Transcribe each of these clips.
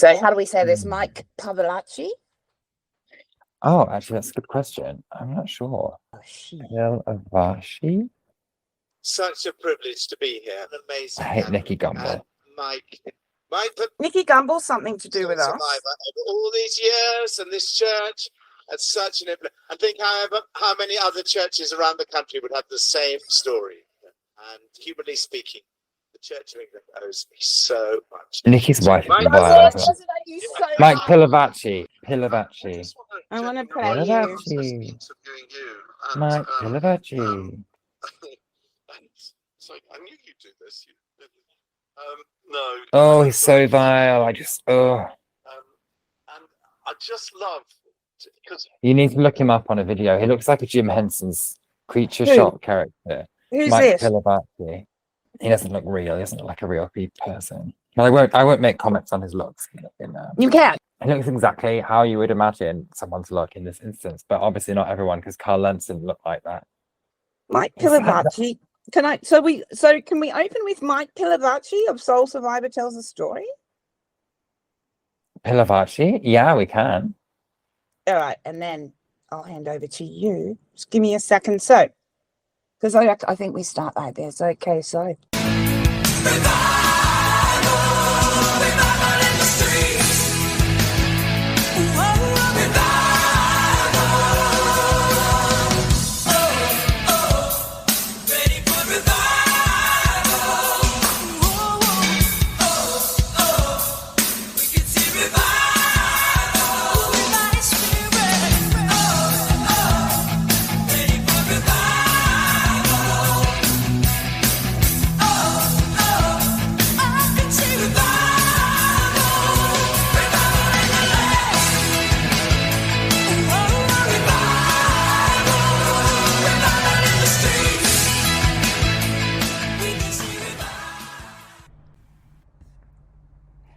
So how do we say this? Mike Pilavachi? Oh, actually, that's a good question. I'm not sure. Pilavachi? Such a privilege to be here. An amazing. I hate Nicky Gumbel. And Mike, Nicky Gumbel's something to do with us. Over all these years, and this church had such an influence. I think, however, how many other churches around the country would have the same story. And humanly speaking, the Church of England owes me so much. Nicky's wife is Mike Mike Pilavachi. Pilavachi. I want to play you. Pilavachi. Mike Pilavachi. It's like, I knew you'd do this. No. Oh, he's so vile. And I just love because you need to look him up on a video. He looks like a Jim Henson's Creature Who? Shop character. Who's Mike this? Pilavachi. He doesn't look real. He doesn't look like a real person. But I won't make comments on his looks. You can. He looks exactly how you would imagine someone's look in this instance, but obviously not everyone, because Carl Lenson looked like that. Mike Pilavachi. Can we open with Mike Pilavachi of Soul Survivor Tells a Story? Pilavachi? Yeah, we can. All right, and then I'll hand over to you. Just give me a second. So, because I think we start like this. Okay, so.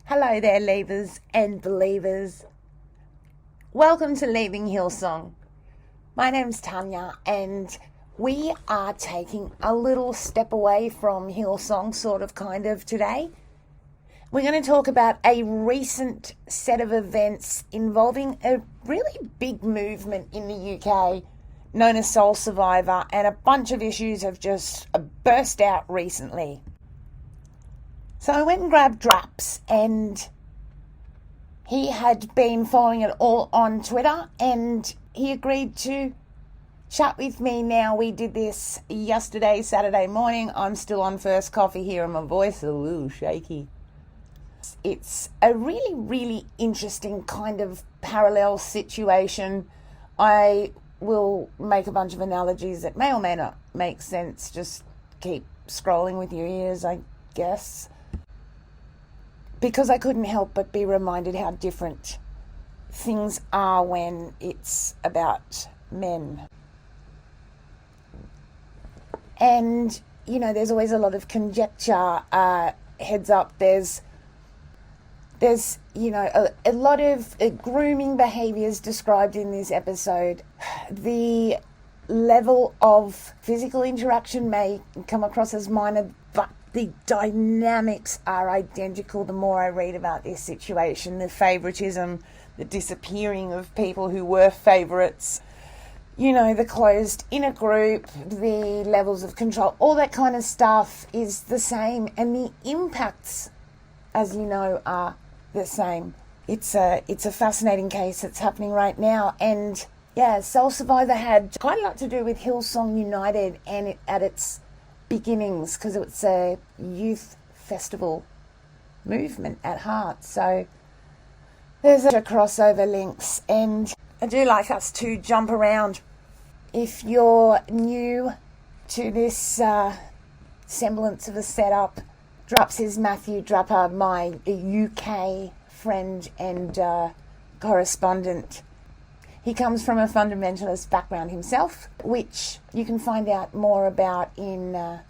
Hello there, leavers and believers. Welcome to Leaving Hillsong. My name's Tanya, and we are taking a little step away from Hillsong, sort of, kind of, today. We're going to talk about a recent set of events involving a really big movement in the UK known as Soul Survivor, and a bunch of issues have just burst out recently. So I went and grabbed Drapps, and he had been following it all on Twitter, and he agreed to chat with me. Now, we did this yesterday, Saturday morning. I'm still on first coffee here, and my voice is a little shaky. It's a really, really interesting kind of parallel situation. I will make a bunch of analogies that may or may not make sense. Just keep scrolling with your ears, I guess. Because I couldn't help but be reminded how different things are when it's about men. And, there's always a lot of conjecture. Heads up, there's a lot of grooming behaviours described in this episode. The level of physical interaction may come across as minor, but the dynamics are identical the more I read about this situation. The favouritism, the disappearing of people who were favourites, the closed inner group, the levels of control, all that kind of stuff is the same. And the impacts, as you know, are the same. It's a fascinating case that's happening right now. And yeah, Soul Survivor had quite a lot to do with Hillsong United and at its beginnings, because it's a youth festival movement at heart. So there's a crossover links, and I do like us to jump around. If you're new to this semblance of a setup, Drapps is Matthew Drapper, my UK friend and correspondent. He comes from a fundamentalist background himself, which you can find out more about in A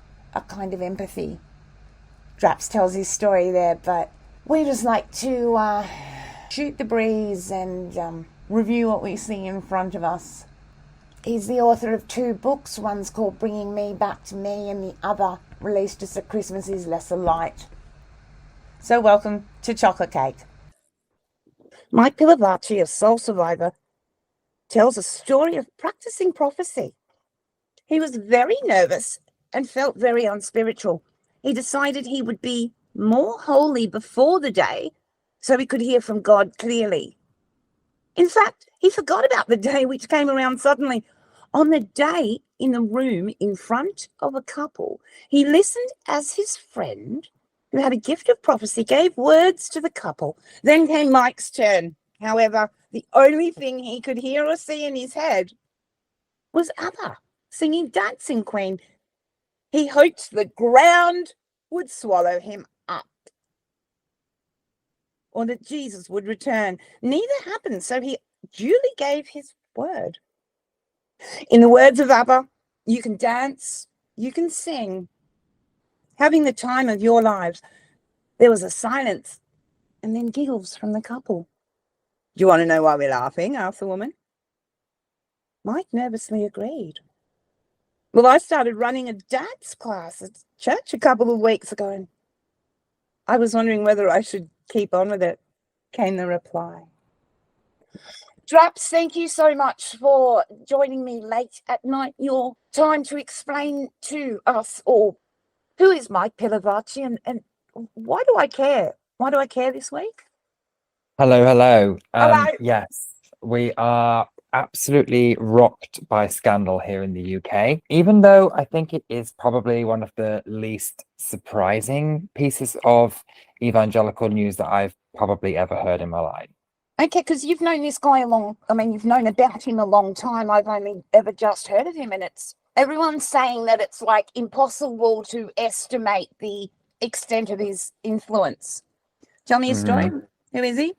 Kind of Empathy. Drapps tells his story there, but we just like to shoot the breeze and review what we see in front of us. He's the author of 2 books. One's called Bringing Me Back to Me, and the other, released just at Christmas, is Lesser Light. So welcome to Chocolate Cake. Mike Pilavachi, a soul survivor, tells a story of practicing prophecy. He was very nervous and felt very unspiritual. He decided he would be more holy before the day so he could hear from God clearly. In fact, he forgot about the day which came around suddenly. On the day, in the room in front of a couple, he listened as his friend, who had a gift of prophecy, gave words to the couple. Then came Mike's turn. However, the only thing he could hear or see in his head was ABBA singing Dancing Queen. He hoped the ground would swallow him up, or that Jesus would return. Neither happened, so he duly gave his word. In the words of ABBA, you can dance, you can sing, having the time of your lives. There was a silence, and then giggles from the couple. Do you want to know why we're laughing? Asked the woman. Mike nervously agreed. Well, I started running a dance class at church a couple of weeks ago, and I was wondering whether I should keep on with it, came the reply. Drapps, thank you so much for joining me late at night. Your time to explain to us all who is Mike Pilavachi and why do I care? Why do I care this week? Hello, hello. Hello. Yes, we are absolutely rocked by scandal here in the UK, even though I think it is probably one of the least surprising pieces of evangelical news that I've probably ever heard in my life. Okay, because you've known this guy you've known about him a long time. I've only ever just heard of him, and everyone's saying that it's like impossible to estimate the extent of his influence. Tell me his story. Who is he?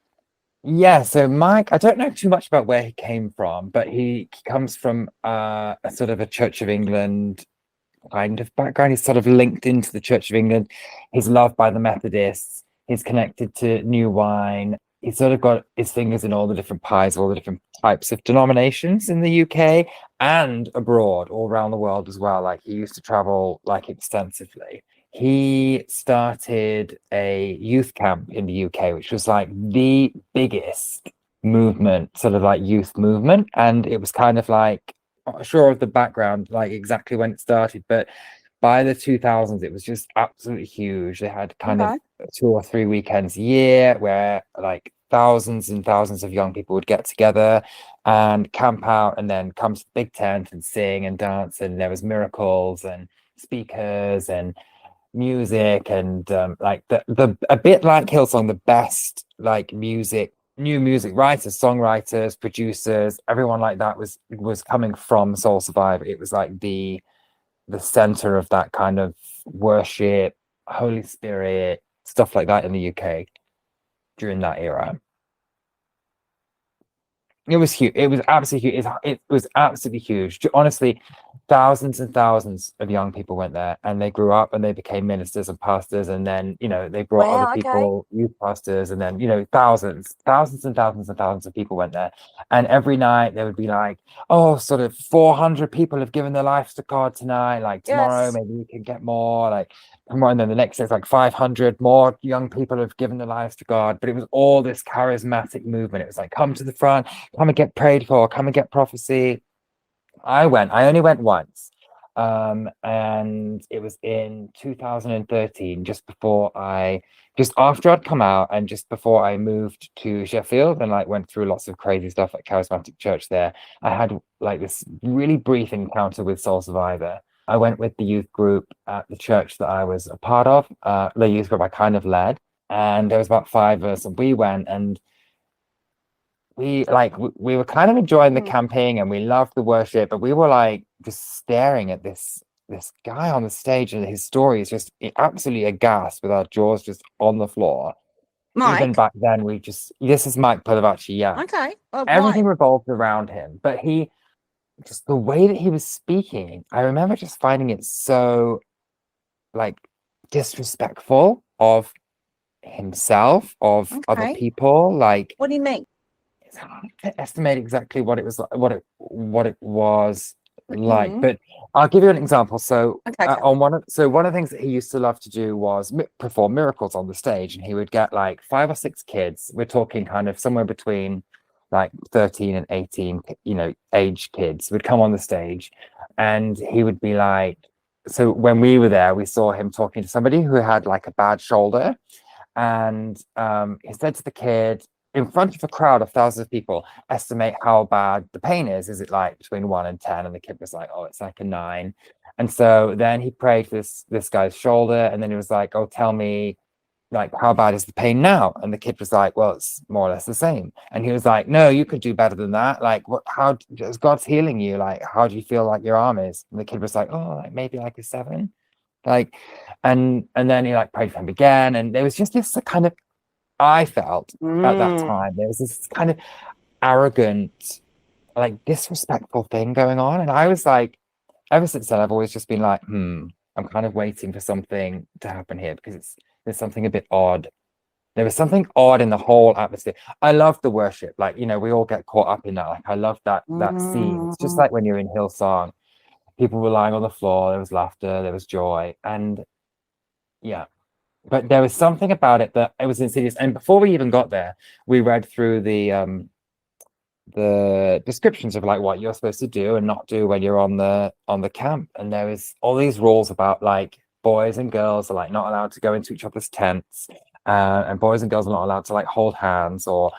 Yeah, so Mike, I don't know too much about where he came from, but he comes from a sort of a Church of England kind of background. He's sort of linked into the Church of England. He's loved by the Methodists. He's connected to New Wine. He's sort of got his fingers in all the different pies, all the different types of denominations in the UK and abroad, all around the world as well. Like he used to travel like extensively. He started a youth camp in the UK, which was like the biggest movement, sort of like youth movement. And it was kind of like, I'm not sure of the background, like exactly when it started, but by the 2000s, it was just absolutely huge. They had kind of 2 or 3 weekends a year where like thousands and thousands of young people would get together and camp out and then come to the big tent and sing and dance. And there was miracles and speakers and music and like the a bit like Hillsong, the best like new music writers, songwriters, producers, everyone like that was coming from Soul Survivor. It was like the center of that kind of worship, Holy Spirit, stuff like that in the UK during that era. It was huge. It was absolutely huge. It was absolutely huge. Honestly, thousands and thousands of young people went there and they grew up and they became ministers and pastors. And then, they brought other people, youth pastors, and then, thousands and thousands and thousands of people went there. And every night there would be like, oh, sort of 400 people have given their lives to God tonight. Like tomorrow, maybe we can get more. Like, and then the next day it's like 500 more young people have given their lives to God. But it was all this charismatic movement. It was like, come to the front, come and get prayed for, come and get prophecy. I only went once. And it was in 2013, just after I'd come out and just before I moved to Sheffield and like went through lots of crazy stuff at Charismatic Church there. I had like this really brief encounter with Soul Survivor. I went with the youth group at the church that I was a part of, the youth group I kind of led, and there was about 5 of us, and we went and we were kind of enjoying the camping and we loved the worship, but we were like just staring at this guy on the stage, and his story is just absolutely aghast with our jaws just on the floor. Mike? Even back then, this is Mike Pilavachi, yeah. Okay. Well, everything revolved around him, but just the way that he was speaking, I remember just finding it so like disrespectful of himself, of other people. Like, what do you mean? It's hard to estimate exactly what it was, what it was like, but I'll give you an example. So Okay. on one of the things that he used to love to do was perform miracles on the stage, and he would get like 5 or 6 kids. We're talking kind of somewhere between like 13 and 18, age kids would come on the stage, and he would be like, so when we were there, we saw him talking to somebody who had like a bad shoulder, and he said to the kid in front of a crowd of thousands of people, estimate how bad the pain is. Is it like between 1 and 10? And the kid was like, oh, it's like a 9. And so then he prayed for this guy's shoulder, and then he was like, oh, tell me, like, how bad is the pain now? And the kid was like, well, it's more or less the same. And he was like, no, you could do better than that. Like, what? How is God's healing you? Like, how do you feel like your arm is? And the kid was like, oh, like maybe like a 7. Like, and then he like prayed for him again, and there was just this kind of, I felt at that time there was this kind of arrogant, like disrespectful thing going on, and I was like, ever since then I've always just been like, I'm kind of waiting for something to happen here, because there's something a bit odd. There was something odd in the whole atmosphere. I love the worship, like, we all get caught up in that. Like, I love that scene. It's just like when you're in Hillsong, people were lying on the floor, there was laughter, there was joy, and yeah. But there was something about it that it was insidious. And before we even got there, we read through the descriptions of like what you're supposed to do and not do when you're on the camp. And there was all these rules about like boys and girls are like not allowed to go into each other's tents, and boys and girls are not allowed to like hold hands or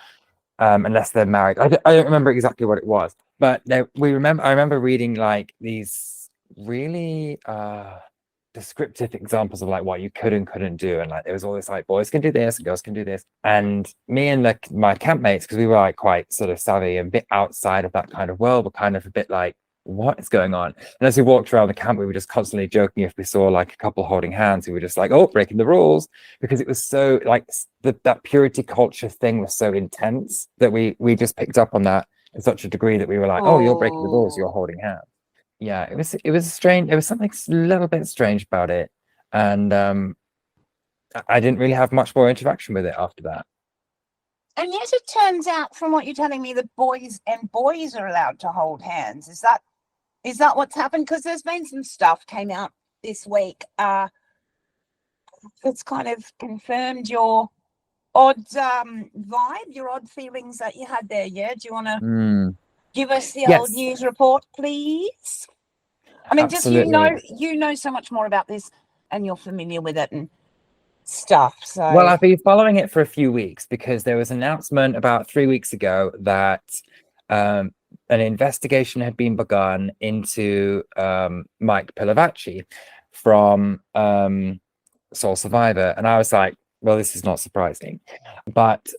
unless they're married. I don't remember exactly what it was, but I remember reading like these really descriptive examples of like what you could and couldn't do, and like there was all this like boys can do this and girls can do this, and me and my campmates, because we were like quite sort of savvy and a bit outside of that kind of world, were kind of a bit like, what is going on? And as we walked around the camp, we were just constantly joking if we saw like a couple holding hands, we were just like, oh, breaking the rules, because it was so like that purity culture thing was so intense that we just picked up on that in such a degree that we were like, oh, you're breaking the rules, you're holding hands. Yeah, it was strange. There was something a little bit strange about it, and I didn't really have much more interaction with it after that. And yet it turns out, from what you're telling me, that boys are allowed to hold hands. Is that what's happened? Because there's been some stuff came out this week that's kind of confirmed your odd vibe, your odd feelings that you had there. Yeah, do you want to give us the old news report, please? I mean, Absolutely. just you know so much more about this, and you're familiar with it and stuff. So well, I've been following it for a few weeks because there was an announcement about 3 weeks ago that an investigation had been begun into Mike Pilavachi from Soul Survivor, and I was like, well, this is not surprising, but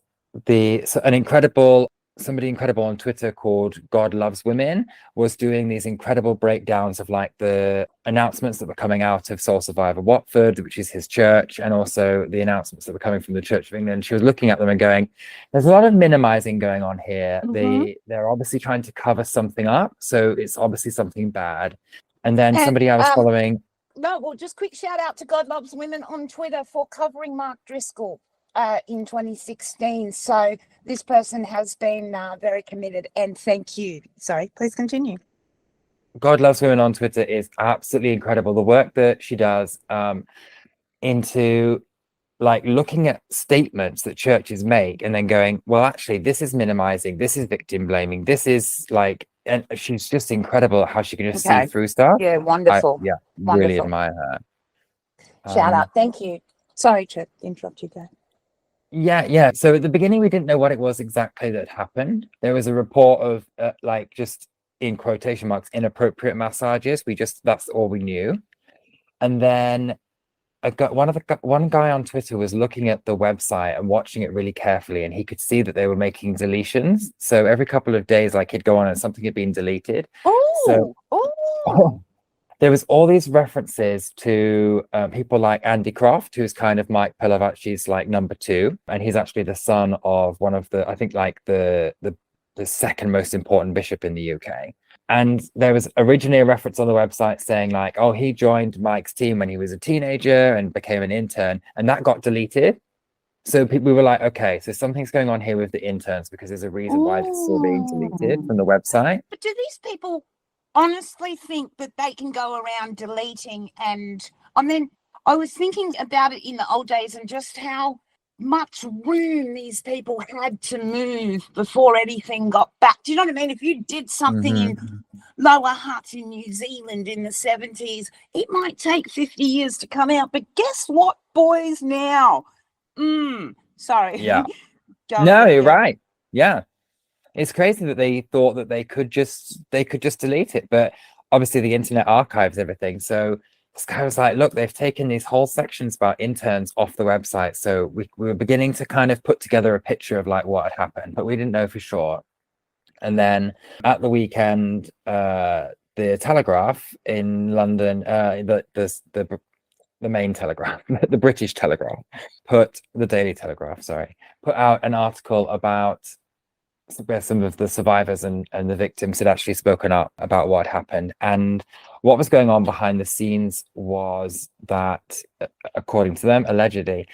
somebody incredible on Twitter called God Loves Women was doing these incredible breakdowns of like the announcements that were coming out of Soul Survivor Watford, which is his church, and also the announcements that were coming from the Church of England. She was looking at them and going, there's a lot of minimizing going on here. They're obviously trying to cover something up, so it's obviously something bad. And then somebody I was following. No, well, just quick shout out to God Loves Women on Twitter for covering Mark Driscoll in 2016. So this person has been very committed, and thank you. Sorry, please continue. God Loves Women on Twitter is absolutely incredible. The work that she does into like looking at statements that churches make and then going, well, actually, this is minimizing, this is victim blaming, this is like, and she's just incredible at how she can just see through stuff. Yeah, wonderful. Wonderful. Really admire her. Shout out. Thank you. Sorry to interrupt you there. Yeah. So at the beginning, we didn't know what it was exactly that happened. There was a report of like just in quotation marks, inappropriate massages. That's all we knew. And then one guy on Twitter was looking at the website and watching it really carefully, and he could see that they were making deletions. So every couple of days, like he'd go on and something had been deleted. There was all these references to people like Andy Croft, who's kind of Mike Pilavachi's like number 2, and he's actually the son of one of the, I think, like the second most important bishop in the UK. And there was originally a reference on the website saying like, oh, he joined Mike's team when he was a teenager and became an intern, and that got deleted. So we were like, okay, so something's going on here with the interns, because there's a reason why this is all being deleted from the website. But do these people honestly think that they can go around deleting. And I mean, I was thinking about it in the old days and just how much room these people had to move before anything got back. Do you know what I mean? If you did something in Lower Hutt in New Zealand in the 70s, it might take 50 years to come out. But guess what, boys, now? Sorry. Yeah. Go No, ahead, you're yeah. right. Yeah. It's crazy that they thought that they could just delete it, but obviously the internet archives everything. So this guy was like, look, they've taken these whole sections about interns off the website. So we were beginning to kind of put together a picture of like what had happened, but we didn't know for sure. And then at the weekend, the Telegraph in London, the main Telegraph, the British Telegraph, the Daily Telegraph, sorry, put out an article about where some of the survivors and the victims had actually spoken up about what happened. And what was going on behind the scenes was that, according to them, allegedly,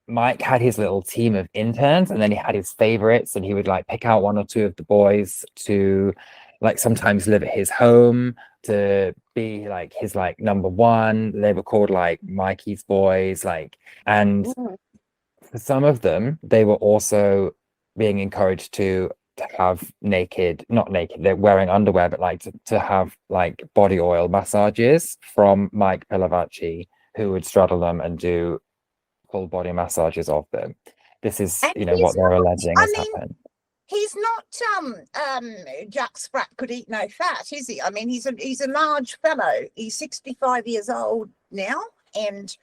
Mike had his little team of interns, and then he had his favorites, and he would like pick out one or two of the boys to like sometimes live at his home, to be like his like number one. They were called like Mikey's boys, like, and for some of them, they were also being encouraged to have not naked, they're wearing underwear, but like to have like body oil massages from Mike Pilavachi, who would straddle them and do full body massages of them. This is, And you know, what they're alleging has happened. He's not Jack Sprat could eat no fat, is he? I mean, he's a large fellow. He's 65 years old now, and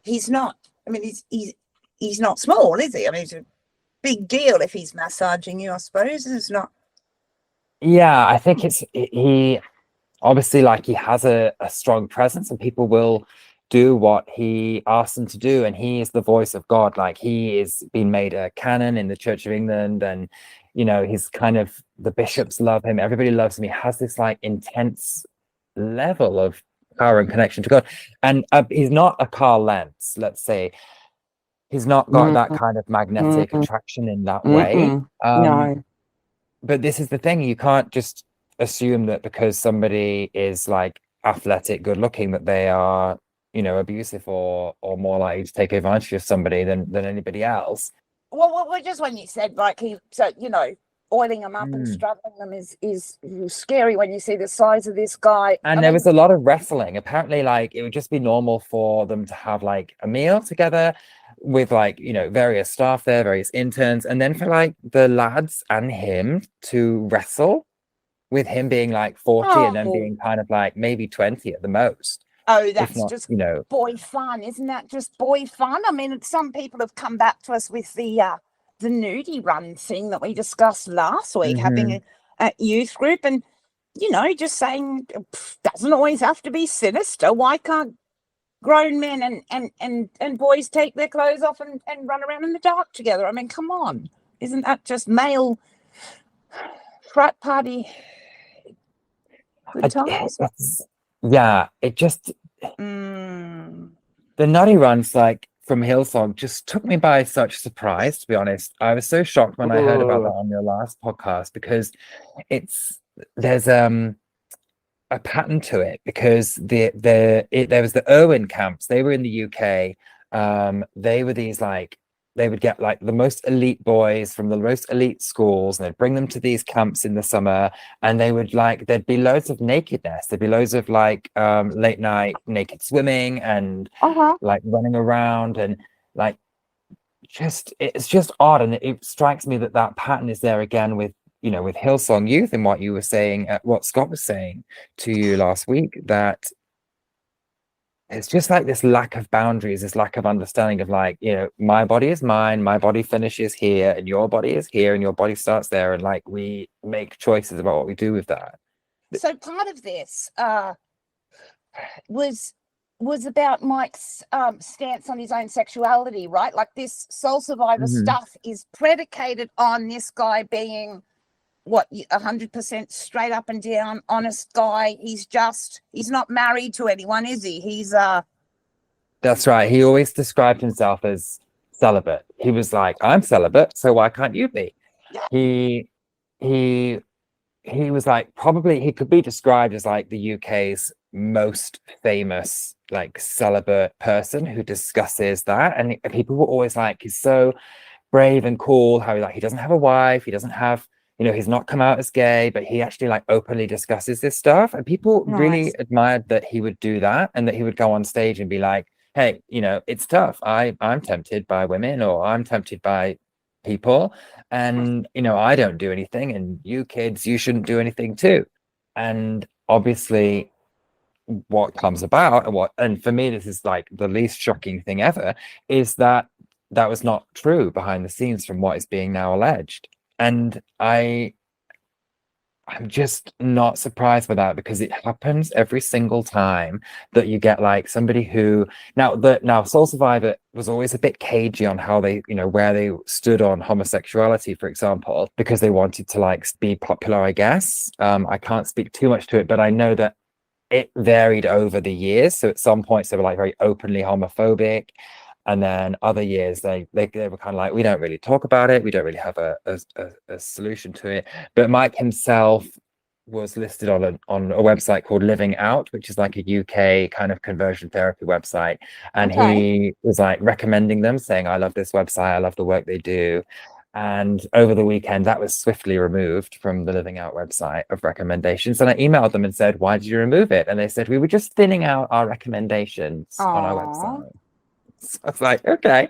he's not. I mean, he's not small, is he? I mean, it's a big deal if he's massaging you, I suppose. It's not. Yeah, I think he obviously, like, he has a strong presence, and people will do what he asks them to do, and he is the voice of God. Like, he is been made a canon in the Church of England, and you know, he's kind of, the bishops love him, everybody loves him. He has this like intense level of power and connection to God, and he's not a Carl Lentz, let's say. He's not got that kind of magnetic attraction in that way. No. But this is the thing, you can't just assume that because somebody is like athletic, good looking, that they are, you know, abusive or more likely to take advantage of somebody than anybody else. Well, just when you said like oiling them up and straddling them is scary when you see the size of this guy. And there was a lot of wrestling. Apparently, like, it would just be normal for them to have like a meal together with like, you know, various staff there, various interns, and then for like the lads and him to wrestle, with him being like 40 and then being kind of like maybe 20 at the most. Oh, that's not, just, you know, boy fun. Isn't that just boy fun? I mean, some people have come back to us with the nudie run thing that we discussed last week, having a youth group, and, you know, just saying doesn't always have to be sinister. Why can't grown men and boys take their clothes off and run around in the dark together? I mean, come on. Isn't that just male frat party good times? Yeah, it just the nutty runs like from Hillsong just took me by such surprise, to be honest. I was so shocked when I heard about that on your last podcast, because there's a pattern to it, because there was the Irwin camps. They were in the UK. They were these like, they would get like the most elite boys from the most elite schools, and they'd bring them to these camps in the summer, and they would like, there'd be loads of nakedness, there'd be loads of like late night naked swimming and like running around, and like it's just odd. And it strikes me that pattern is there again with, you know, with Hillsong Youth, and what you were saying, what Scott was saying to you last week, that it's just like this lack of boundaries, this lack of understanding of like, you know, my body is mine, my body finishes here, and your body is here, and your body starts there, and like we make choices about what we do with that. So part of this was about Mike's stance on his own sexuality, right? Like, this soul survivor stuff is predicated on this guy being 100% straight up and down honest guy. He's not married to anyone, is he? He's That's right. He always described himself as celibate. He was like, I'm celibate, so why can't you be? Yeah. He he was like, probably he could be described as like the UK's most famous like celibate person who discusses that. And people were always like, he's so brave and cool, how like he doesn't have a wife, he doesn't have, he's not come out as gay, but he actually like openly discusses this stuff. And people really Nice. admired that he would do that, and that he would go on stage and be like, hey, it's tough. I'm tempted by women, or I'm tempted by people, and I don't do anything, and you kids, you shouldn't do anything too. And obviously what comes about, and for me this is like the least shocking thing ever, is that that was not true behind the scenes from what is being now alleged. And I'm just not surprised by that, because it happens every single time that you get like somebody who now Soul Survivor was always a bit cagey on how they, where they stood on homosexuality, for example, because they wanted to like be popular, I guess. I can't speak too much to it, but I know that it varied over the years. So at some points they were like very openly homophobic, and then other years they were kind of like, we don't really talk about it, we don't really have a solution to it. But Mike himself was listed on a website called Living Out, which is like a UK kind of conversion therapy website, and he was like recommending them, saying, I love this website, I love the work they do. And over the weekend, that was swiftly removed from the Living Out website of recommendations. And I emailed them and said, why did you remove it? And they said, we were just thinning out our recommendations on our website. So I was like, okay,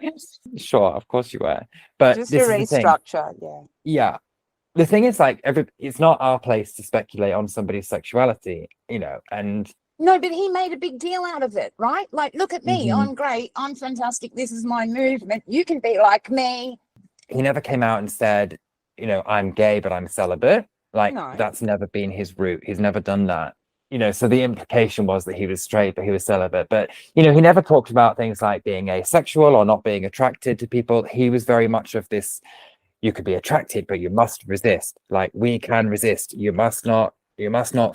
sure, of course you were. But Just this a is the thing. restructure, Yeah. The thing is, like, it's not our place to speculate on somebody's sexuality, and No, but he made a big deal out of it, right? Like, look at me, Mhm. I'm great, I'm fantastic, this is my movement, you can be like me. he never came out and said, I'm gay, but I'm celibate. Like, No. that's never been his route. He's never done that. So the implication was that he was straight, but he was celibate. But, he never talked about things like being asexual or not being attracted to people. He was very much of this, you could be attracted, but you must resist. Like, we can resist. You must not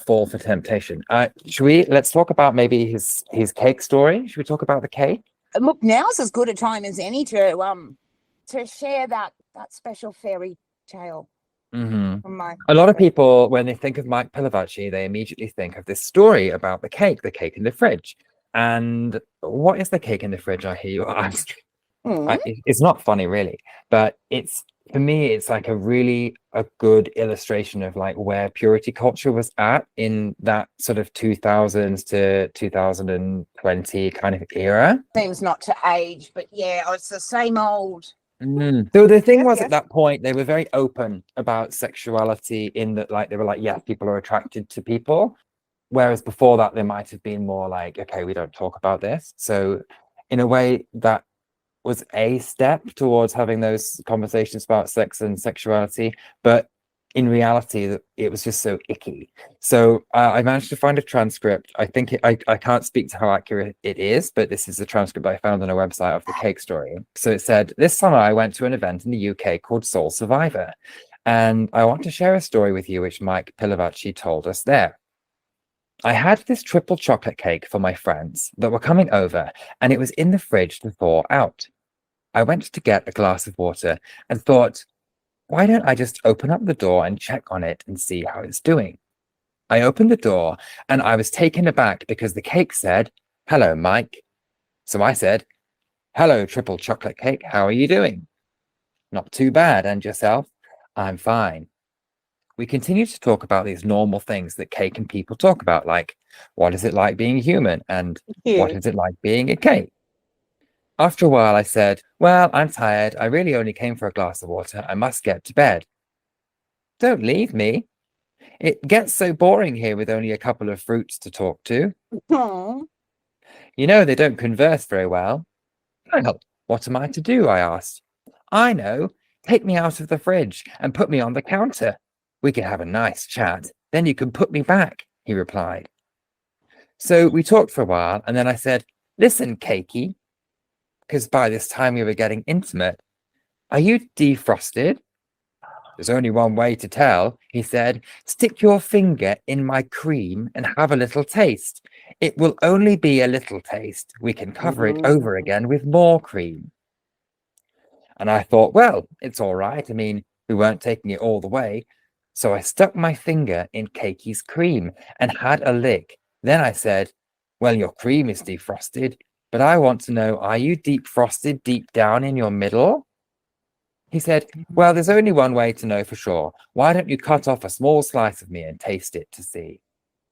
fall for temptation. Let's talk about maybe his cake story. Should we talk about the cake? Look, now's as good a time as any to share that special fairy tale Mm-hmm. from my A lot of people, when they think of Mike Pilavachi, they immediately think of this story about the cake in the fridge. And what is the cake in the fridge, I hear you ask? It's not funny, really, but for me, it's like a good illustration of like where purity culture was at in that sort of 2000s to 2020 kind of era. Seems not to age, but yeah, it's the same old. So the thing Yes, was, yes. at that point, they were very open about sexuality, in that like they were like, yeah, people are attracted to people. Whereas before that, they might have been more like, okay, we don't talk about this. So in a way, that was a step towards having those conversations about sex and sexuality. But in reality, it was just so icky. So I managed to find a transcript. I think I can't speak to how accurate it is, but this is a transcript I found on a website of the cake story. So it said, this summer I went to an event in the UK called Soul Survivor, and I want to share a story with you which Mike Pilavachi told us there. I had this triple chocolate cake for my friends that were coming over, and it was in the fridge to thaw out. I went to get a glass of water and thought, why don't I just open up the door and check on it and see how it's doing? I opened the door and I was taken aback because the cake said, hello, Mike. So I said, hello, triple chocolate cake. How are you doing? Not too bad. And yourself? I'm fine. We continued to talk about these normal things that cake and people talk about, like what is it like being human, and what is it like being a cake? After a while, I said, well, I'm tired. I really only came for a glass of water. I must get to bed. Don't leave me. It gets so boring here with only a couple of fruits to talk to. Aw. They don't converse very well. Well, what am I to do? I asked. I know. Take me out of the fridge and put me on the counter. We can have a nice chat. Then you can put me back, he replied. So we talked for a while, and then I said, listen, Cakey, because by this time we were getting intimate. Are you defrosted? There's only one way to tell, he said. Stick your finger in my cream and have a little taste. It will only be a little taste. We can cover it over again with more cream. And I thought, well, it's all right. I mean, we weren't taking it all the way. So I stuck my finger in Cakey's cream and had a lick. Then I said, well, your cream is defrosted, but I want to know, are you deep frosted deep down in your middle? He said, well, there's only one way to know for sure. Why don't you cut off a small slice of me and taste it to see?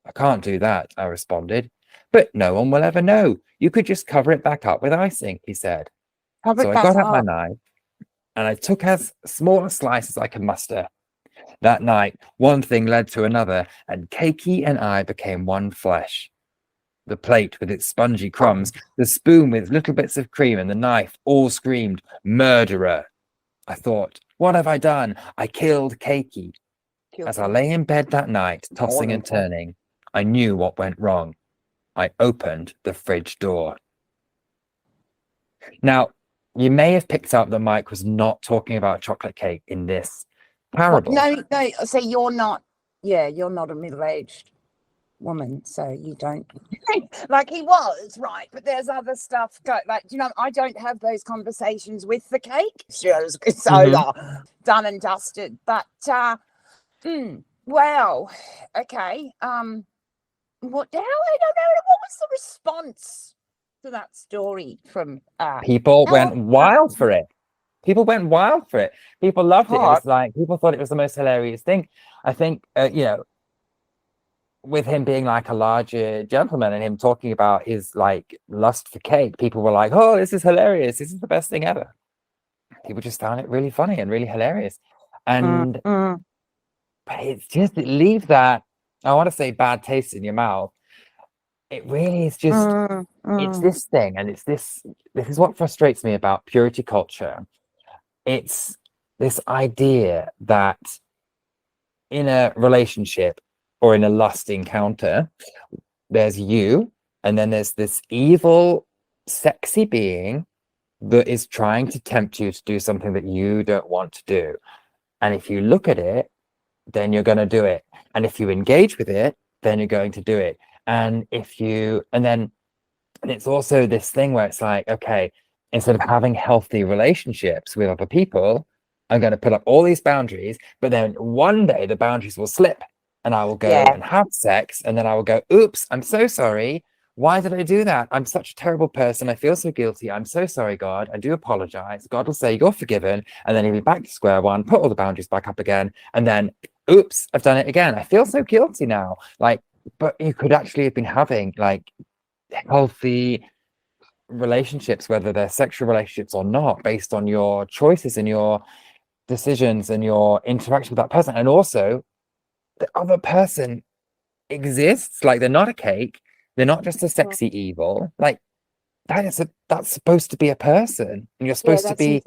I can't do that, I responded. But no one will ever know. You could just cover it back up with icing, he said. Cover So it I back got out my up. knife and I took as small a slice as I could muster. That night, one thing led to another, and Cakey and I became one flesh. The plate with its spongy crumbs, the spoon with little bits of cream, and the knife all screamed, murderer. I thought, what have I done? I killed Cakey. As I lay in bed that night, tossing and turning, I knew what went wrong. I opened the fridge door. Now, you may have picked up that Mike was not talking about chocolate cake in this parable. No, so you're not a middle-aged woman, so you don't like he was, right? But there's other stuff like, you know, I don't have those conversations with the cake. Sure, it's over, done and dusted. But well, okay. What the hell? I don't know. What was the response to that story from People went wild for it. People went wild for it. People loved it. It was like, people thought it was the most hilarious thing. I think, you know, with him being like a larger gentleman and him talking about his like lust for cake, people were like, oh, this is hilarious. This is the best thing ever. People just found it really funny and really hilarious. And but it's just, it leaves that, I want to say, bad taste in your mouth. It really is just, it's this thing, and it's this is what frustrates me about purity culture. It's this idea that in a relationship or in a lust encounter, there's you, and then there's this evil, sexy being that is trying to tempt you to do something that you don't want to do. And if you look at it, then you're going to do it. And if you engage with it, then you're going to do it. And and it's also this thing where it's like, okay, instead of having healthy relationships with other people, I'm going to put up all these boundaries, but then one day the boundaries will slip and I will go and have sex. And then I will go, oops, I'm so sorry. Why did I do that? I'm such a terrible person. I feel so guilty. I'm so sorry, God. I do apologize. God will say, you're forgiven. And then he'll be back to square one, put all the boundaries back up again. And then, oops, I've done it again. I feel so guilty now. Like, but you could actually have been having like healthy relationships, whether they're sexual relationships or not, based on your choices and your decisions and your interaction with that person. And also, the other person exists. Like, they're not a cake. They're not just a sexy evil. Like, that's supposed to be a person, and you're supposed to be,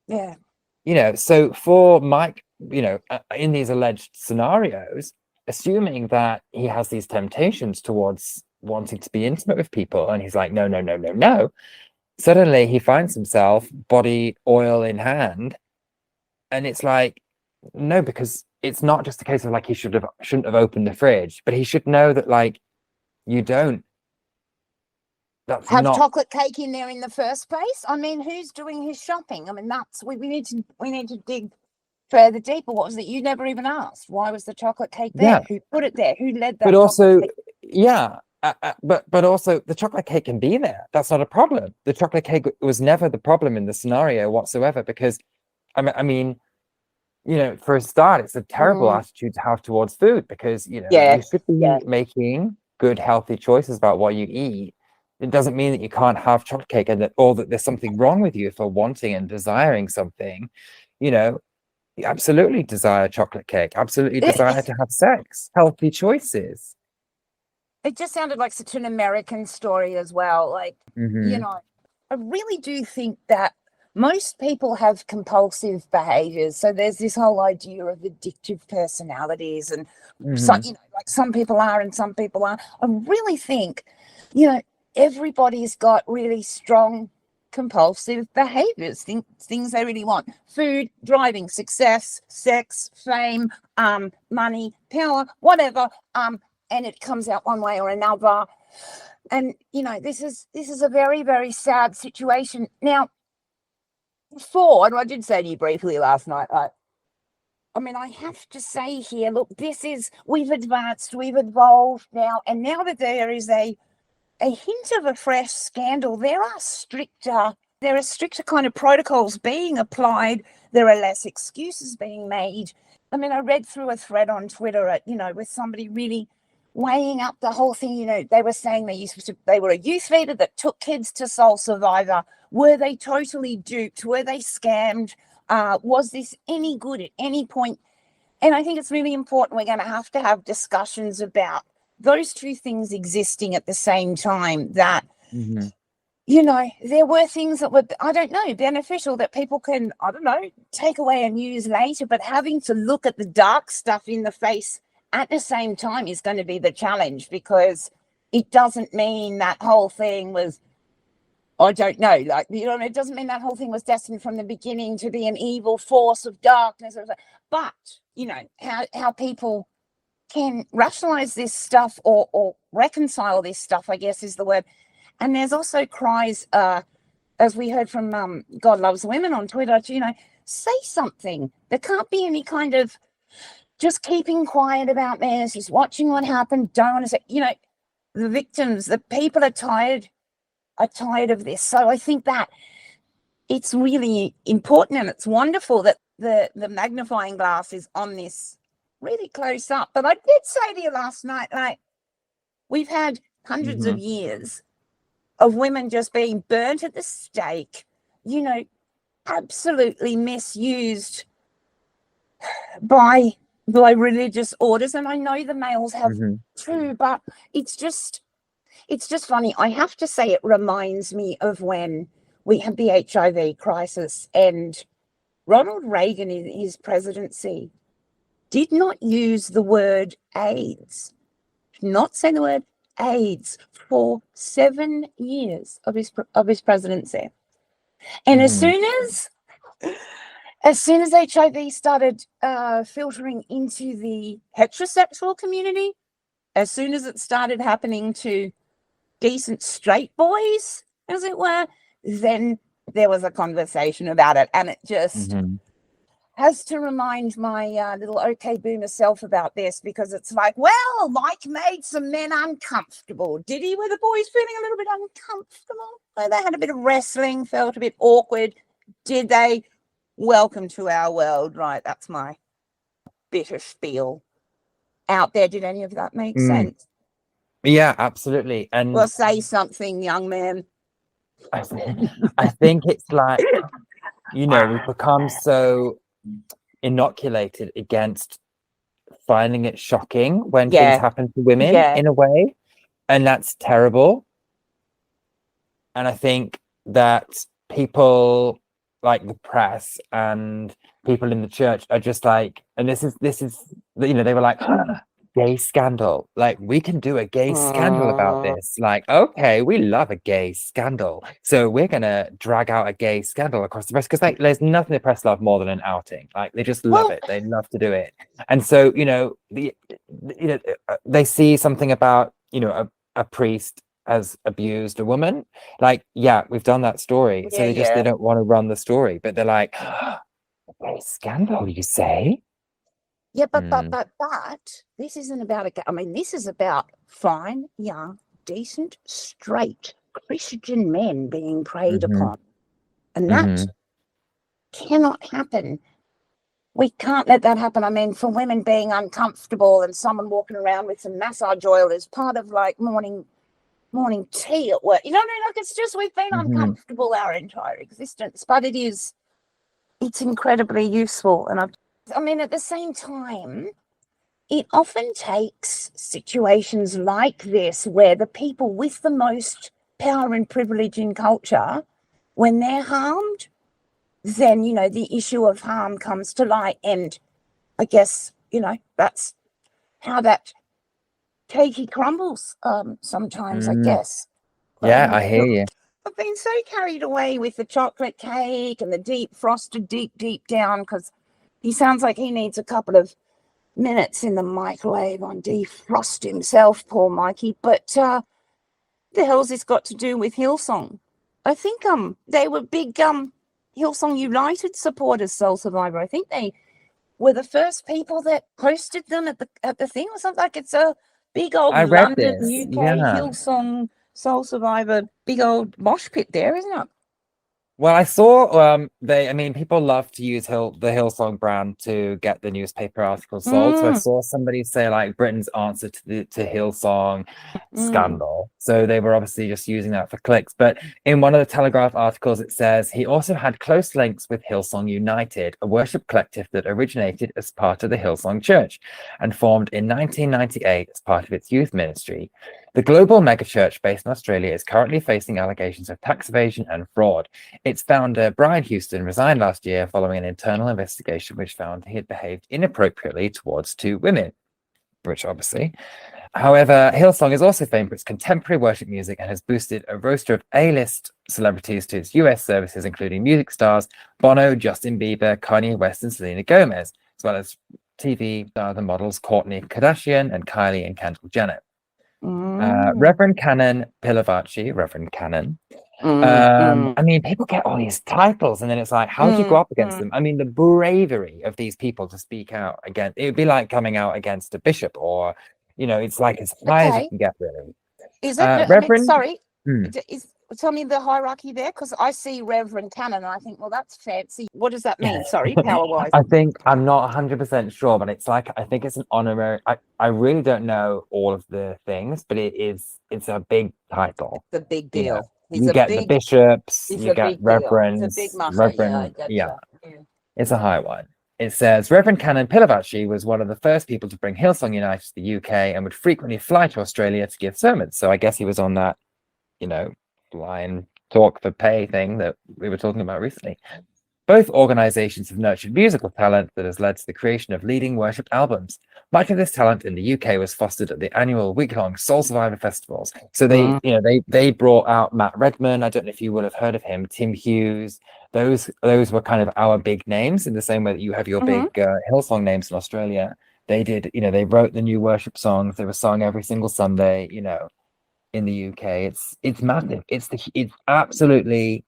you know. So for Mike, you know, in these alleged scenarios, assuming that he has these temptations towards wanting to be intimate with people, and he's like, no, no, no, no, no. Suddenly he finds himself body oil in hand, and it's like, no, because it's not just a case of like he shouldn't have opened the fridge, but he should know that like you don't have chocolate cake in there in the first place. I mean, who's doing his shopping? I mean, that's we need to dig further deeper. What was it? You never even asked. Why was the chocolate cake there? Yeah. Who put it there? Who led that? But also, but also the chocolate cake can be there. That's not a problem. The chocolate cake was never the problem in the scenario whatsoever, because I mean, you know, for a start, it's a terrible attitude to have towards food, because, you know, you should be making good, healthy choices about what you eat. It doesn't mean that you can't have chocolate cake and that there's something wrong with you for wanting and desiring something. You know, you absolutely desire chocolate cake, absolutely desire to have sex, healthy choices. It just sounded like such an American story as well. Like, you know, I really do think that most people have compulsive behaviors. So there's this whole idea of addictive personalities, and some, you know, like some people are and some people aren't. I really think, you know, everybody's got really strong compulsive behaviors, things they really want: food, driving, success, sex, fame, money, power, whatever. And it comes out one way or another. And, you know, this is a very, very sad situation. Now, before, and I did say to you briefly last night, I mean, I have to say here, look, we've advanced, we've evolved now, and now that there is a hint of a fresh scandal, there are stricter kind of protocols being applied. There are less excuses being made. I mean, I read through a thread on Twitter, with somebody really weighing up the whole thing. They were saying they were a youth leader that took kids to Soul Survivor. Were they totally duped? Were they scammed? Was this any good at any point? And I think it's really important. We're going to have discussions about those two things existing at the same time, that, there were things that were, I don't know, beneficial that people can, I don't know, take away and use later, but having to look at the dark stuff in the face at the same time is going to be the challenge, because it doesn't mean that whole thing was, I don't know, it doesn't mean that whole thing was destined from the beginning to be an evil force of darkness. But, how people can rationalize this stuff or reconcile this stuff, I guess is the word. And there's also cries, as we heard from God Loves Women on Twitter, to, say something. There can't be any kind of just keeping quiet about this, just watching what happened, don't want to say, the victims, the people are tired of this. So I think that it's really important, and it's wonderful that the magnifying glass is on this really close up. But I did say to you last night, we've had hundreds of years of women just being burnt at the stake, absolutely misused by religious orders. And I know the males have too, but it's just funny. I have to say, it reminds me of when we had the HIV crisis, and Ronald Reagan in his presidency did not use the word AIDS, did not say the word AIDS for 7 years of his presidency. And as soon as HIV started filtering into the heterosexual community, as soon as it started happening to decent straight boys, as it were, then there was a conversation about it. And it just has to remind my little OK boomer self about this, because it's like, well, Mike made some men uncomfortable. Did he? Were the boys feeling a little bit uncomfortable? Like they had a bit of wrestling, felt a bit awkward. Did they? Welcome to our world. Right, that's my bit of spiel out there. Did any of that make sense? Yeah, absolutely. And well, say something, young man. I think it's like, we've become so inoculated against finding it shocking when things happen to women in a way, and that's terrible. And I think that people like the press and people in the church are just like, and this is they were like, gay scandal, like we can do a gay scandal about this, like, okay, we love a gay scandal, so we're gonna drag out a gay scandal across the press, because like there's nothing the press love more than an outing. Like they just love it, they love to do it. And so they see something about a priest has abused a woman, like, we've done that story, so they don't want to run the story, but they're like, a gay scandal, you say? Yeah, but this isn't about this is about fine, young, decent, straight Christian men being preyed upon. And that cannot happen. We can't let that happen. I mean, for women being uncomfortable and someone walking around with some massage oil is part of like morning tea at work. You know what I mean? Like, it's just, we've been uncomfortable our entire existence, but it's incredibly useful. And at the same time, it often takes situations like this where the people with the most power and privilege in culture, when they're harmed, then, the issue of harm comes to light. And I guess, that's how that cakey crumbles sometimes, I guess. Yeah, I hear you. I've been so carried away with the chocolate cake and the deep frosted deep down, because he sounds like he needs a couple of minutes in the microwave on defrost himself, poor Mikey. But the hell's this got to do with Hillsong? I think they were big Hillsong United supporters, Soul Survivor. I think they were the first people that posted them at the thing or something. Like it's a big old I read London, this. UK, Yeah. Hillsong, Soul Survivor, big old mosh pit there, isn't it? Well, I saw I mean, people love to use the Hillsong brand to get the newspaper articles sold. So I Mm, saw somebody say like Britain's answer to the Hillsong mm. scandal. So they were obviously just using that for clicks. But in one of the Telegraph articles, it says he also had close links with Hillsong United, a worship collective that originated as part of the Hillsong Church and formed in 1998 as part of its youth ministry. The global megachurch based in Australia is currently facing allegations of tax evasion and fraud. Its founder, Brian Houston, resigned last year following an internal investigation which found he had behaved inappropriately towards 2 women, which obviously. However, Hillsong is also famed for its contemporary worship music and has boosted a roster of A-list celebrities to its US services, including music stars Bono, Justin Bieber, Kanye West, and Selena Gomez, as well as TV stars and models Kourtney Kardashian and Kylie and Kendall Jenner. Reverend Canon Pilavachi, Reverend Canon. I mean, people get all these titles, and then it's like, how do you go up against them? I mean, the bravery of these people to speak out against it would be like coming out against a bishop, or it's like as high as you can get, really. Is it? I mean, Reverend. sorry. Tell me the hierarchy there, because I see Reverend Canon and I think, well, that's fancy. What does that mean? Sorry, power-wise. I think I'm not 100% sure, but it's like I think it's an honorary. I really don't know all of the things, but it's a big title. It's a big deal. You get the bishops, you get reverends, It's a big muscle. reverend. Yeah, it's a high one. It says Reverend Canon Pilavachi was one of the first people to bring Hillsong United to the UK and would frequently fly to Australia to give sermons. So I guess he was on that, fly and talk for pay thing that we were talking about recently. Both organizations have nurtured musical talent that has led to the creation of leading worship albums. Much of this talent in the UK was fostered at the annual week-long Soul Survivor festivals. So they brought out Matt Redman. I don't know if you will have heard of him. Tim Hughes. Those were kind of our big names in the same way that you have your big Hillsong names in Australia. They did, they wrote the new worship songs. They were sung every single Sunday. In the UK, it's massive. It's absolutely.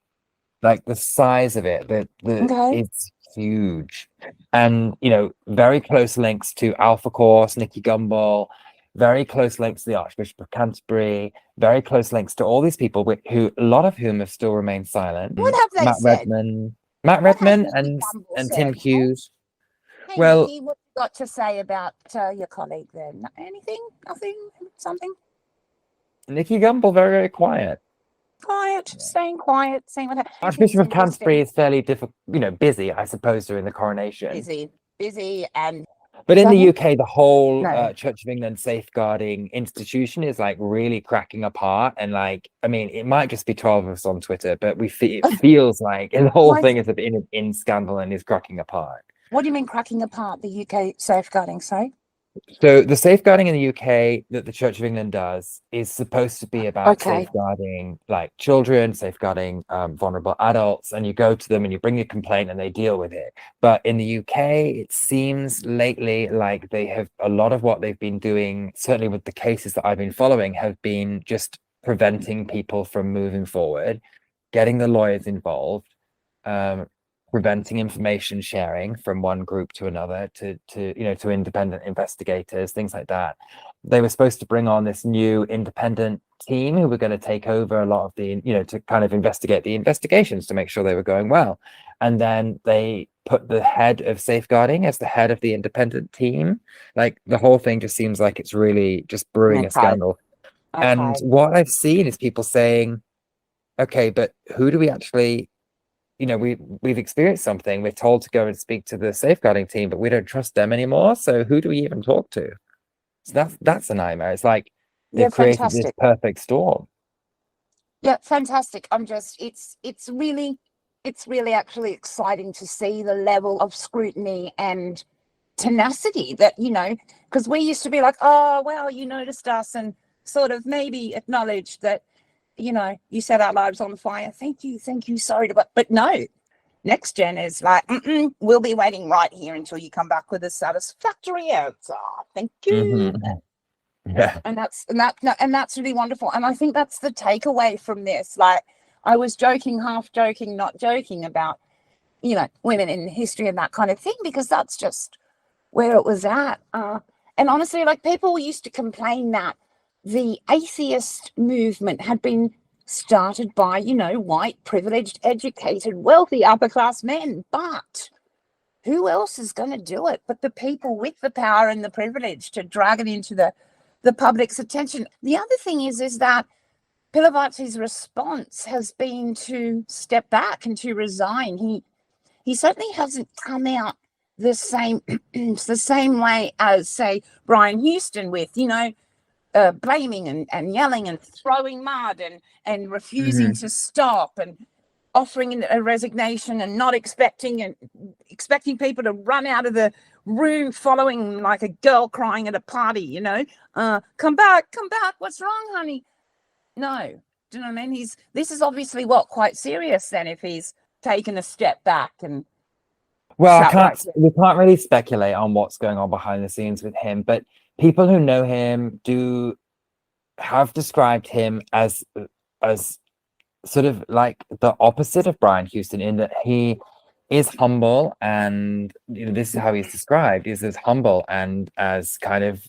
Like the size of it, it's huge, and very close links to Alpha Course, Nicky Gumbel, very close links to the Archbishop of Canterbury, very close links to all these people who a lot of whom have still remained silent. What have they said? Matt Redman, and Tim Hughes. Hey, well, Nicky, what you got to say about your colleague then? Anything? Nothing? Something? Nicky Gumbel, very, very quiet. Staying quiet, saying what happens. Archbishop of Canterbury is fairly difficult, busy, I suppose, during the coronation. Busy, and. But in the UK, the whole Church of England safeguarding institution is like really cracking apart, and it might just be 12 of us on Twitter, but it feels like the whole thing is in scandal and is cracking apart. What do you mean cracking apart? The UK safeguarding, sorry? So the safeguarding in the UK that the Church of England does is supposed to be about safeguarding like children, safeguarding vulnerable adults, and you go to them and you bring your complaint and they deal with it. But in the UK, it seems lately like they have a lot of what they've been doing, certainly with the cases that I've been following, have been just preventing people from moving forward, getting the lawyers involved, preventing information sharing from one group to another to independent investigators, things like that. They were supposed to bring on this new independent team who were going to take over a lot of the, to kind of investigate the investigations to make sure they were going well. And then they put the head of safeguarding as the head of the independent team. Like the whole thing just seems like it's really just brewing a scandal. And what I've seen is people saying, okay, but who do we actually, we've experienced something. We're told to go and speak to the safeguarding team, but we don't trust them anymore. So who do we even talk to? So that's a nightmare. It's like they've created this perfect storm. Yeah, fantastic. It's really actually exciting to see the level of scrutiny and tenacity that, because we used to be like, oh, well, you noticed us, and sort of maybe acknowledge that, you set our lives on fire. Thank you. Sorry, but no. Next gen is like, we'll be waiting right here until you come back with a satisfactory answer. Thank you. Mm-hmm. Yeah. And that's really wonderful. And I think that's the takeaway from this. Like, I was joking, half joking, not joking about women in history and that kind of thing, because that's just where it was at. And honestly, like, people used to complain that the atheist movement had been started by, white, privileged, educated, wealthy, upper class men. But who else is going to do it but the people with the power and the privilege to drag it into the public's attention? The other thing is that Pilavachi's response has been to step back and to resign. He certainly hasn't come out the same the same way as, say, Brian Houston, with blaming and yelling and throwing mud and refusing to stop and offering a resignation and not expecting people to run out of the room following like a girl crying at a party. Come back, what's wrong, honey? No. Do you know what I mean? This is obviously quite serious then, if he's taken a step back. And well, we can't really speculate on what's going on behind the scenes with him, but people who know him have described him as sort of like the opposite of Brian Houston, in that he is humble, and this is how he's described. He's as humble and as kind of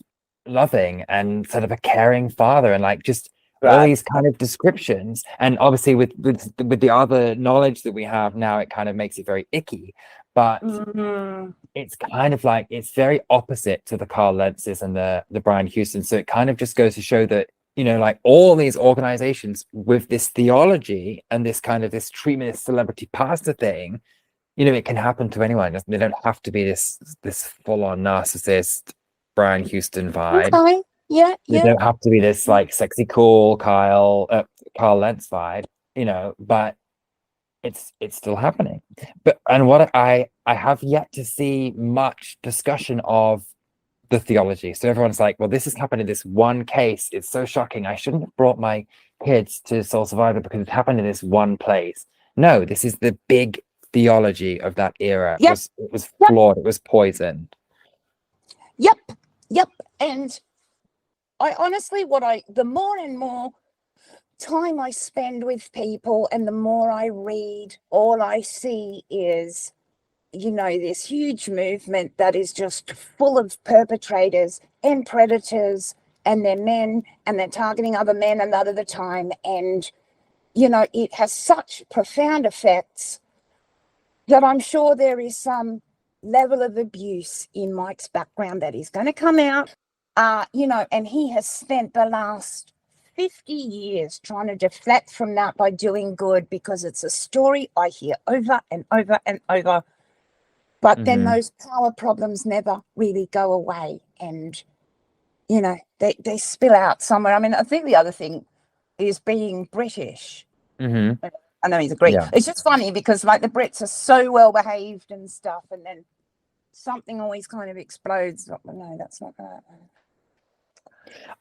loving and sort of a caring father, and like just all these kind of descriptions. And obviously with the other knowledge that we have now, it kind of makes it very icky. But it's kind of like, it's very opposite to the Carl Lentzes and the Brian Houston. So it kind of just goes to show that, like all these organizations with this theology and this kind of this treatment, this celebrity pastor thing, it can happen to anyone. They don't have to be this full-on narcissist Brian Houston vibe. Okay. Yeah. They don't have to be this like sexy, cool Carl Lentz vibe, but it's still happening. And what I have yet to see much discussion of the theology. So everyone's like, well, this has happened in this one case. It's so shocking. I shouldn't have brought my kids to Soul Survivor because it happened in this one place. No, this is the big theology of that era. Yep. It was flawed. It was poisoned. Yep. And I honestly, the more and more time I spend with people and the more I read, all I see is, this huge movement that is just full of perpetrators and predators, and they're men, and they're targeting other men a lot of the time. And, it has such profound effects that I'm sure there is some level of abuse in Mike's background that is going to come out. And he has spent the last 50 years trying to deflect from that by doing good, because it's a story I hear over and over and over. But then those power problems never really go away, and, they spill out somewhere. I mean, I think the other thing is being British. I know he's a Greek. Yeah. It's just funny because, like, the Brits are so well behaved and stuff, and then something always kind of explodes. No, that's not going to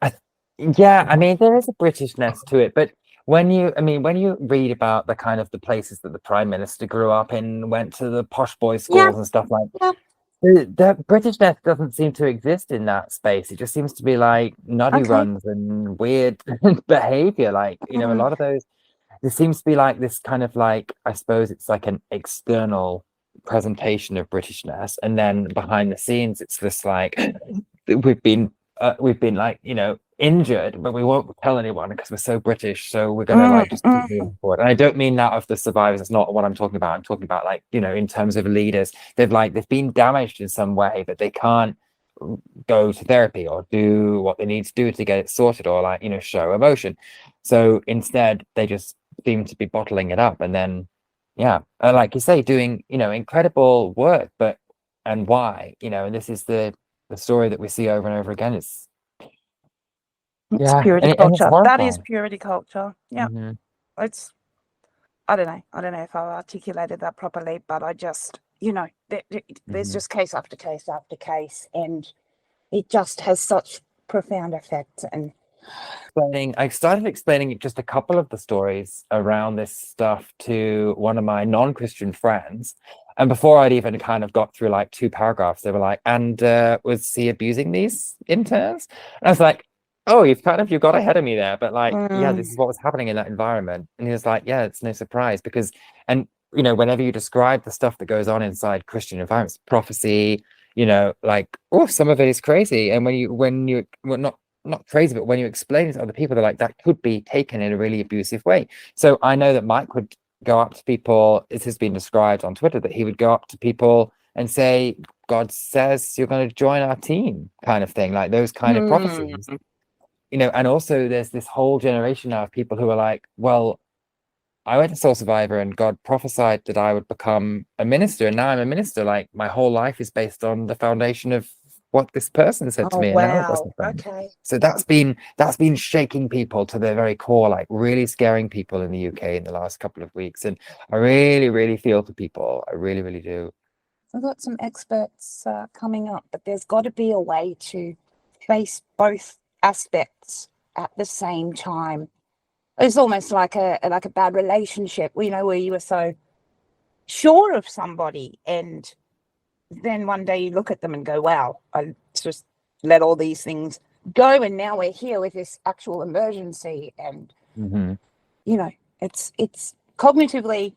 happen. I mean, there is a Britishness to it, but when you read about the kind of the places that the Prime Minister grew up in, went to the posh boys' schools and stuff like that, the Britishness doesn't seem to exist in that space. It just seems to be like nutty runs and weird behavior. Like, a lot of those, there seems to be like this kind of like, I suppose it's like an external presentation of Britishness, and then behind the scenes it's this like we've been like injured, but we won't tell anyone because we're so British, so we're gonna like just keep moving forward. And I don't mean that of the survivors. That's not what I'm talking about. I'm talking about like, in terms of leaders, they've been damaged in some way, but they can't go to therapy or do what they need to do to get it sorted, or like, show emotion. So instead they just seem to be bottling it up, and then like you say, doing incredible work, and why, and this is the story that we see over and over again. It's purity culture. That is purity culture. It's, I don't know if I articulated that properly, but I just, there's just case after case after case, and it just has such profound effects. And I started explaining just a couple of the stories around this stuff to one of my non-Christian friends, and before I'd even kind of got through like 2 paragraphs, they were like, and was he abusing these interns? And I was like, oh, you got ahead of me there, but like, this is what was happening in that environment. And he was like, yeah, it's no surprise, because, and you know, whenever you describe the stuff that goes on inside Christian environments, prophecy, you know, like, oh, some of it is crazy. And well, not crazy, but when you explain it to other people, they're like, that could be taken in a really abusive way. So I know that Mike would go up to people, it has been described on Twitter that he would go up to people and say, God says you're going to join our team, kind of thing, like those kind of prophecies. You know, and also there's this whole generation now of people who are like, well, I went to Soul Survivor and God prophesied that I would become a minister, and now I'm a minister. Like my whole life is based on the foundation of what this person said to Oh me, and now it wow. doesn't. Okay. So that's been shaking people to their very core, like really scaring people in the UK in the last couple of weeks. And I really, really feel for people. I really, really do. We've got some experts coming up, but there's got to be a way to face both aspects at the same time. It's almost like a bad relationship, you know, where you were so sure of somebody, and then one day you look at them and go, "Wow, I just let all these things go, and now we're here with this actual emergency." And you know, it's cognitively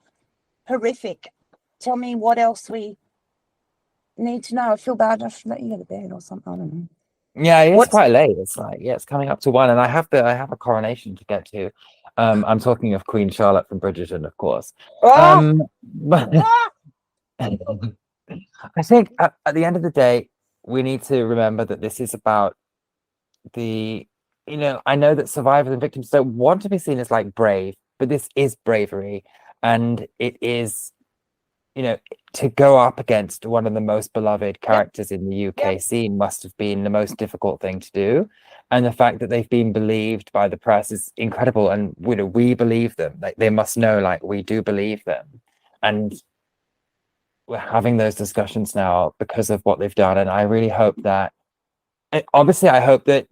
horrific. Tell me what else we need to know. I feel bad. I should let you go to bed or something. I don't know. Yeah, it's quite late. It's like, yeah, it's coming up to 1, and I have a coronation to get to. I'm talking of Queen Charlotte from Bridgerton, of course. But I think at the end of the day, we need to remember that this is about you know, I know that survivors and victims don't want to be seen as like brave, but this is bravery, and it is, you know, to go up against one of the most beloved characters in the UK scene must have been the most difficult thing to do. And the fact that they've been believed by the press is incredible. And you know, we believe them. Like they must know, like we do believe them. And we're having those discussions now because of what they've done. And I really hope that, obviously, I hope that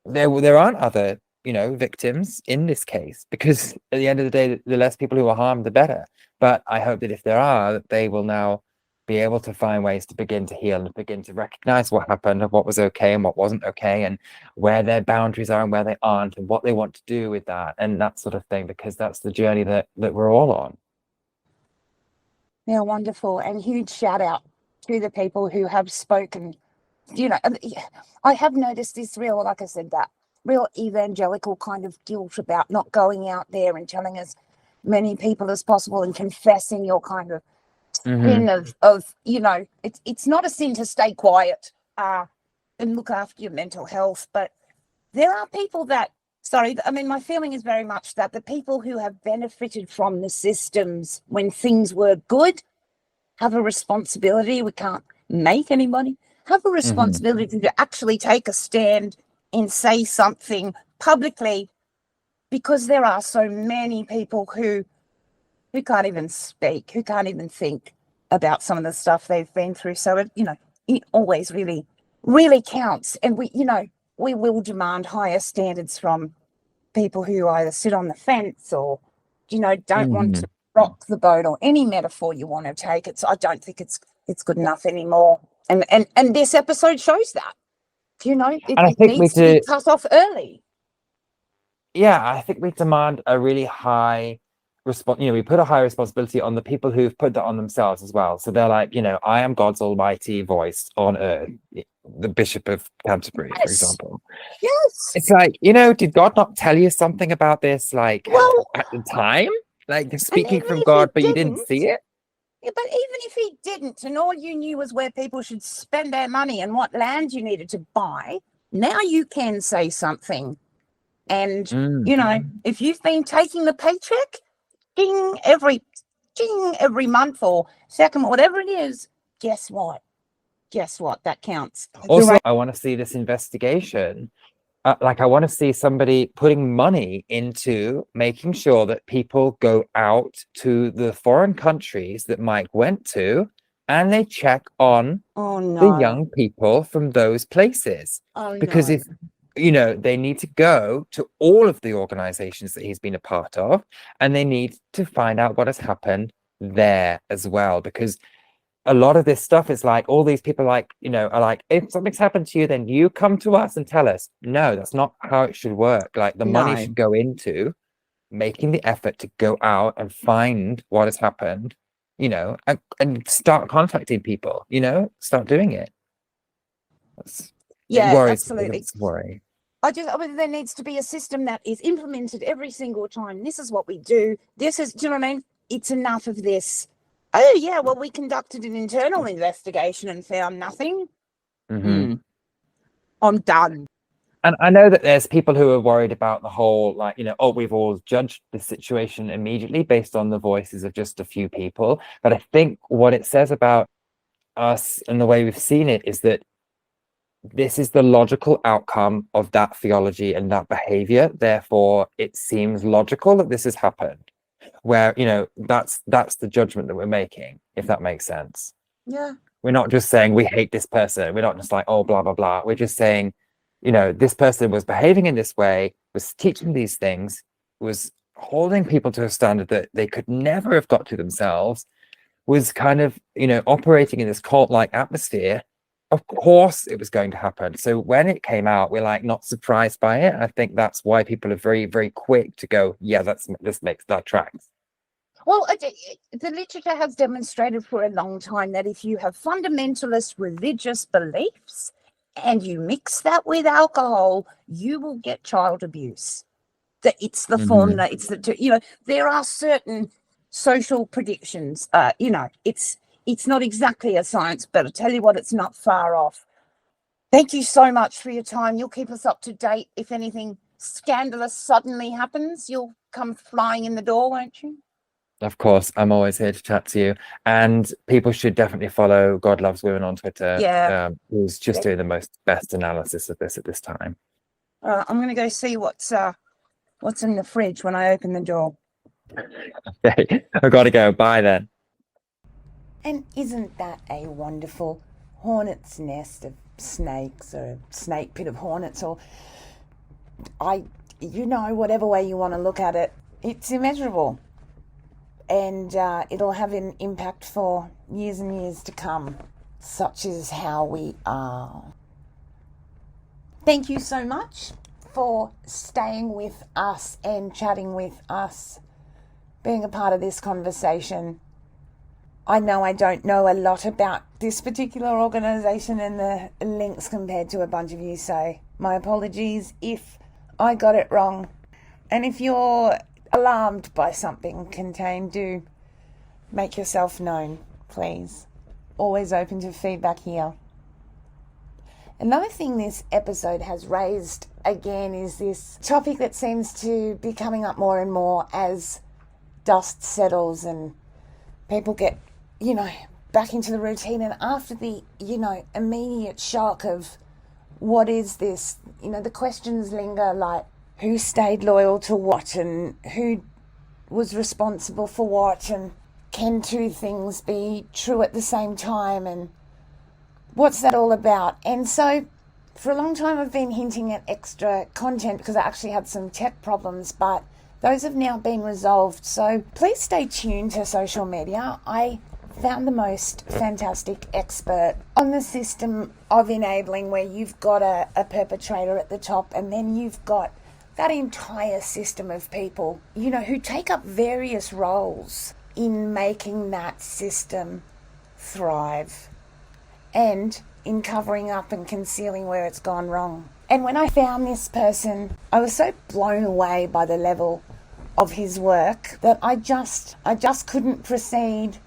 there aren't other, you know, victims in this case, because at the end of the day, the less people who are harmed, the better. But I hope that if there are, that they will now be able to find ways to begin to heal and begin to recognize what happened and what was okay and what wasn't okay, and where their boundaries are and where they aren't, and what they want to do with that and that sort of thing, because that's the journey that we're all on. Yeah, wonderful. And huge shout out to the people who have spoken. You know, I have noticed this real, like I said, that real evangelical kind of guilt about not going out there and telling as many people as possible and confessing your kind of sin of, you know, it's not a sin to stay quiet and look after your mental health, but there are people that, sorry, I mean, my feeling is very much that the people who have benefited from the systems when things were good have a responsibility. We can't make any money. Have a responsibility to actually take a stand and say something publicly, because there are so many people who can't even speak, who can't even think about some of the stuff they've been through. So it, you know, it always really, really counts. And we, you know, we will demand higher standards from people who either sit on the fence or, you know, don't want to rock the boat, or any metaphor you want to take. I don't think it's good enough anymore. And this episode shows that, you know, it needs to be cut off early. Yeah, I think we demand a really high response. You know, we put a high responsibility on the people who've put that on themselves as well. So they're like, you know, I am God's almighty voice on earth, the Bishop of Canterbury, for example. Yes. It's like, you know, did God not tell you something about this, like, at the time? Like, you're speaking from God, but you didn't see it? Yeah, but even if he didn't, and all you knew was where people should spend their money and what land you needed to buy, now you can say something. And, you know, if you've been taking the paycheck, ding every month or second, whatever it is, guess what? That counts. Also, I want to see this investigation. Like, I want to see somebody putting money into making sure that people go out to the foreign countries that Mike went to and they check on the young people from those places. Because if, you know, they need to go to all of the organizations that he's been a part of, and they need to find out what has happened there as well. Because a lot of this stuff is like, all these people, like, you know, are like, if something's happened to you, then you come to us and tell us. No, that's not how it should work. Like, the money should go into making the effort to go out and find what has happened and start contacting people, start doing it. It Yeah, worries me. absolutely. It's a worry. There needs to be a system that is implemented every single time. This is what we do. Do you know what I mean? It's enough of this. Oh, yeah, well, we conducted an internal investigation and found nothing. Mhm. I'm done. And I know that there's people who are worried about the whole, we've all judged the situation immediately based on the voices of just a few people. But I think what it says about us and the way we've seen it is that this is the logical outcome of that theology and that behavior. Therefore, it seems logical that this has happened. Where, that's the judgment that we're making, if that makes sense. Yeah. We're not just saying we hate this person. We're not just like, oh, blah, blah, blah. We're just saying, this person was behaving in this way, was teaching these things, was holding people to a standard that they could never have got to themselves, was kind of, operating in this cult-like atmosphere. Of course it was going to happen. So when it came out, we're like not surprised by it. I think that's why people are very, very quick to go, yeah, this makes that tracks. Well, the literature has demonstrated for a long time that if you have fundamentalist religious beliefs and you mix that with alcohol, you will get child abuse. That it's the formula. It's there are certain social predictions. It's not exactly a science, but I tell you what, it's not far off. Thank you so much for your time. You'll keep us up to date. If anything scandalous suddenly happens, you'll come flying in the door, won't you? Of course, I'm always here to chat to you. And people should definitely follow God Loves Women on Twitter. Yeah. Who's just doing the best analysis of this at this time. I'm going to go see what's in the fridge when I open the door. Okay, I've got to go. Bye then. And isn't that a wonderful hornet's nest of snakes, or a snake pit of hornets, or whatever way you want to look at it, it's immeasurable. And it'll have an impact for years and years to come. Such is how we are. Thank you so much for staying with us and chatting with us, being a part of this conversation. I know I don't know a lot about this particular organisation and the links compared to a bunch of you, so my apologies if I got it wrong. And if you're alarmed by something contained, do make yourself known, please. Always open to feedback here. Another thing this episode has raised again is this topic that seems to be coming up more and more as dust settles and people get, back into the routine, and after the, immediate shock of what is this, the questions linger, like who stayed loyal to what and who was responsible for what, and can two things be true at the same time, and what's that all about? And so for a long time I've been hinting at extra content because I actually had some tech problems, but those have now been resolved. So please stay tuned to social media. I found the most fantastic expert on the system of enabling, where you've got a perpetrator at the top and then you've got that entire system of people, who take up various roles in making that system thrive and in covering up and concealing where it's gone wrong. And when I found this person, I was so blown away by the level of his work that I just couldn't proceed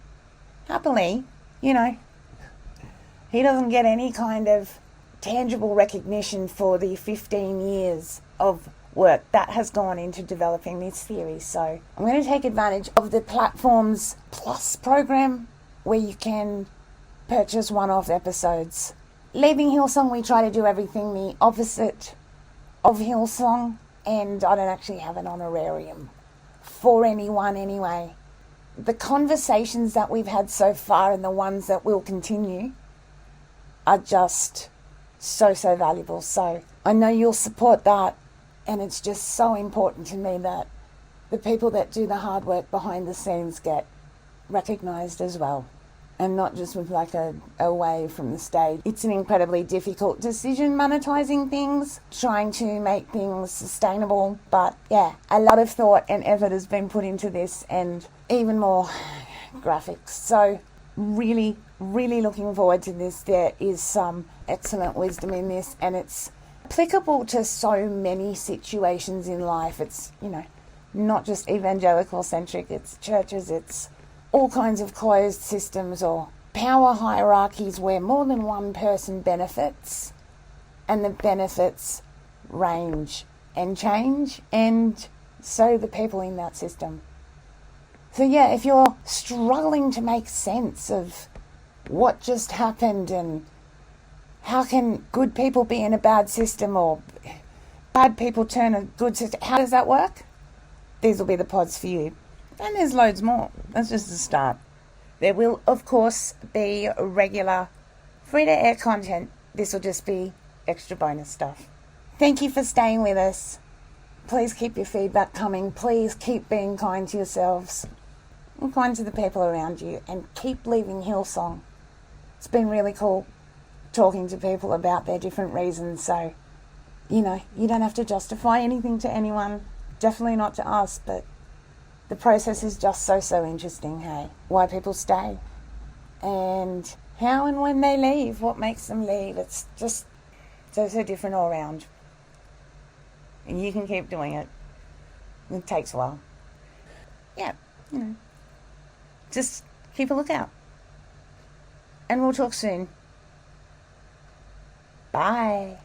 happily. He doesn't get any kind of tangible recognition for the 15 years of work that has gone into developing this theory. So I'm going to take advantage of the Platforms Plus program, where you can purchase one-off episodes. Leaving Hillsong, we try to do everything the opposite of Hillsong, and I don't actually have an honorarium for anyone anyway. The conversations that we've had so far and the ones that will continue are just so valuable. So I know you'll support that, and it's just so important to me that the people that do the hard work behind the scenes get recognised as well, and not just with like a wave from the stage. It's an incredibly difficult decision, monetising things, trying to make things sustainable, but yeah, a lot of thought and effort has been put into this, and even more graphics. So really, really looking forward to this. There is some excellent wisdom in this, and it's applicable to so many situations in life. It's, not just evangelical centric, it's churches, it's all kinds of closed systems or power hierarchies where more than one person benefits, and the benefits range and change, and so the people in that system. So yeah, if you're struggling to make sense of what just happened and how can good people be in a bad system or bad people turn a good system, how does that work? These will be the pods for you. And there's loads more. That's just the start. There will, of course, be regular free-to-air content. This will just be extra bonus stuff. Thank you for staying with us. Please keep your feedback coming. Please keep being kind to yourselves and kind to the people around you, and keep leaving Hillsong. It's been really cool talking to people about their different reasons. So, you don't have to justify anything to anyone. Definitely not to us, but the process is just so interesting, hey? Why people stay and how and when they leave, what makes them leave. It's just so different all around. And you can keep doing it. It takes a while. Yeah, just keep a lookout. And we'll talk soon. Bye.